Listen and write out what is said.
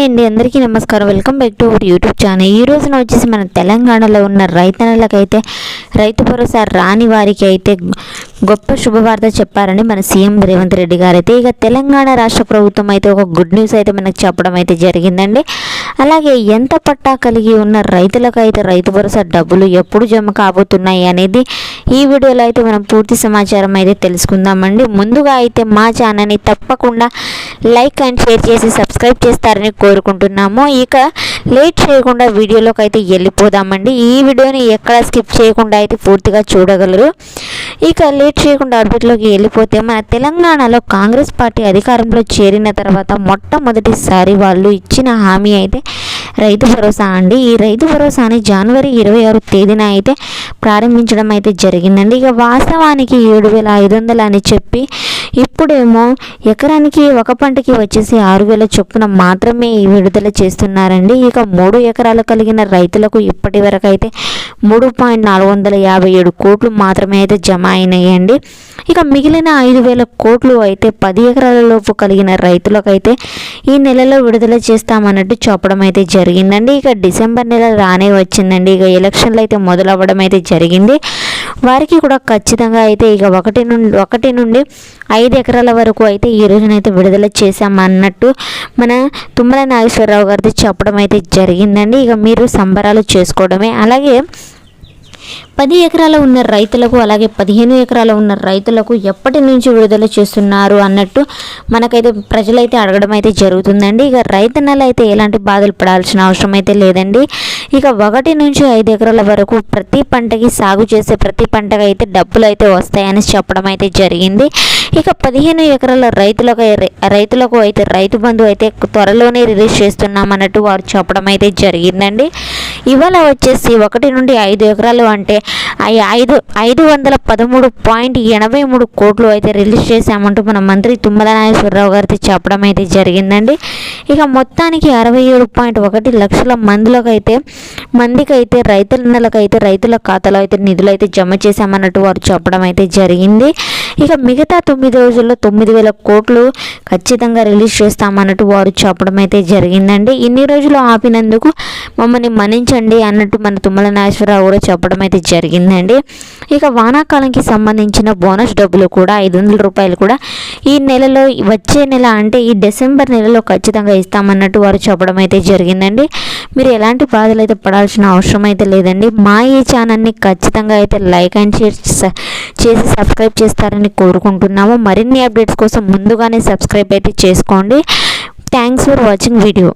అండి, అందరికీ నమస్కారం. Welcome back to our YouTube channel. ఈ రోజున వచ్చేసి మన తెలంగాణలో ఉన్న రైతన్నలకైతే రైతు భరోసా రాని వారికి అయితే గొప్ప శుభవార్త చెప్పారని మన సీఎం రేవంత్ రెడ్డి గారు అయితే ఇక తెలంగాణ రాష్ట్ర ప్రభుత్వం అయితే ఒక గుడ్ న్యూస్ అయితే మనకు చెప్పడం అయితే జరిగిందండి. అలాగే ఎంత పట్టా కలిగి ఉన్న రైతులకు అయితే రైతు భరోసా డబ్బులు ఎప్పుడు జమ కాబోతున్నాయి అనేది ఈ వీడియోలో అయితే మనం పూర్తి సమాచారం అయితే తెలుసుకుందామండి. ముందుగా అయితే మా ఛానల్ని తప్పకుండా లైక్ అండ్ షేర్ చేసి సబ్స్క్రైబ్ చేస్తారని కోరుకుంటున్నాము. ఇక లేట్ చేయకుండా వీడియోలోకి అయితే వెళ్ళిపోదామండి. ఈ వీడియోని ఎక్కడ స్కిప్ చేయకుండా అయితే పూర్తిగా చూడగలరు. ఇక లేట్ చేయకుండా అప్డేట్లోకి వెళ్ళిపోతే మన తెలంగాణలో కాంగ్రెస్ పార్టీ అధికారంలో చేరిన తర్వాత మొట్టమొదటిసారి వాళ్ళు ఇచ్చిన హామీ అయితే రైతు భరోసా అండి. ఈ రైతు భరోసాని జనవరి 26 తేదీన అయితే ప్రారంభించడం అయితే జరిగిందండి. ఇక వాస్తవానికి 7,500 అని చెప్పి ఇప్పుడేమో ఎకరానికి ఒక పంటకి వచ్చేసి 6,000 చొప్పున మాత్రమే విడుదల చేస్తున్నారండి. ఇక 3 ఎకరాలు కలిగిన రైతులకు ఇప్పటి వరకు అయితే 3,457 కోట్లు మాత్రమే అయితే జమ అయినాయండి. ఇక మిగిలిన 5,000 కోట్లు అయితే 10 ఎకరాల లోపు కలిగిన రైతులకు అయితే ఈ నెలలో విడుదల చేస్తామన్నట్టు చెప్పడం అయితే జరిగిందండి. ఇక డిసెంబర్ నెల రానే వచ్చిందండి. ఇక ఎలక్షన్లు అయితే మొదలవ్వడం అయితే జరిగింది. వారికి కూడా ఖచ్చితంగా అయితే ఇక 1 నుండి 5 ఎకరాల వరకు అయితే ఈ రోజునైతే విడుదల చేశామన్నట్టు మన తుమ్మల నాగేశ్వరరావు గారిది చెప్పడం అయితే జరిగిందండి. ఇక మీరు సంబరాలు చేసుకోవడమే. అలాగే 10 ఎకరాలు ఉన్న రైతులకు అలాగే 15 ఎకరాలు ఉన్న రైతులకు ఎప్పటి నుంచి విడుదల చేస్తున్నారు అన్నట్టు మనకైతే ప్రజలైతే అడగడం అయితే జరుగుతుందండి. ఇక రైతన్నలు అయితే ఎలాంటి బాధలు పడాల్సిన అవసరం అయితే లేదండి. ఇక 1 నుంచి 5 ఎకరాల వరకు ప్రతి పంటకి సాగు చేసే ప్రతి పంటకు అయితే డబ్బులు అయితే వస్తాయని చెప్పడం అయితే జరిగింది. ఇక 15 ఎకరాల రైతులకు అయితే రైతు బంధు అయితే త్వరలోనే రిలీజ్ చేస్తున్నామన్నట్టు వారు చెప్పడం అయితే జరిగిందండి. ఇవాళ వచ్చేసి 1 నుండి 5 ఎకరాలు అంటే 513.83 కోట్లు అయితే రిలీజ్ చేశామంటూ మన మంత్రి తుమ్మల నాగేశ్వరరావు గారితో చెప్పడం అయితే జరిగిందండి. ఇక మొత్తానికి 67.1 లక్షల మందికైతే రైతుల ఖాతాలో అయితే నిధులు అయితే జమ చేశామన్నట్టు వారు చెప్పడం అయితే జరిగింది. ఇక మిగతా 9 రోజుల్లో 9,000 కోట్లు ఖచ్చితంగా రిలీజ్ చేస్తామన్నట్టు వారు చెప్పడం అయితే జరిగిందండి. ఇన్ని రోజులు ఆపినందుకు మమ్మల్ని మన్నించండి అన్నట్టు మన తుమ్మల నాగేశ్వరరావు కూడా చెప్పడం అయితే జరిగిందండి. ఇక వానాకాలంకి సంబంధించిన బోనస్ డబ్బులు కూడా 500 రూపాయలు కూడా ఈ నెలలో వచ్చే నెల అంటే ఈ డిసెంబర్ నెలలో ఖచ్చితంగా ఇస్తామన్నట్టు వారు చెప్పడం అయితే జరిగిందండి. మీరు ఎలాంటి బాధలు అయితే పడాల్సిన అవసరం అయితే లేదండి. మా ఈ ఛానల్ని ఖచ్చితంగా అయితే లైక్ అండ్ షేర్ చేసి సబ్స్క్రైబ్ చేస్తారని కోరుకుంటున్నాము. మరిన్ని అప్డేట్స్ కోసం ముందుగానే సబ్స్క్రైబ్ అయితే చేసుకోండి. Thanks for watching video.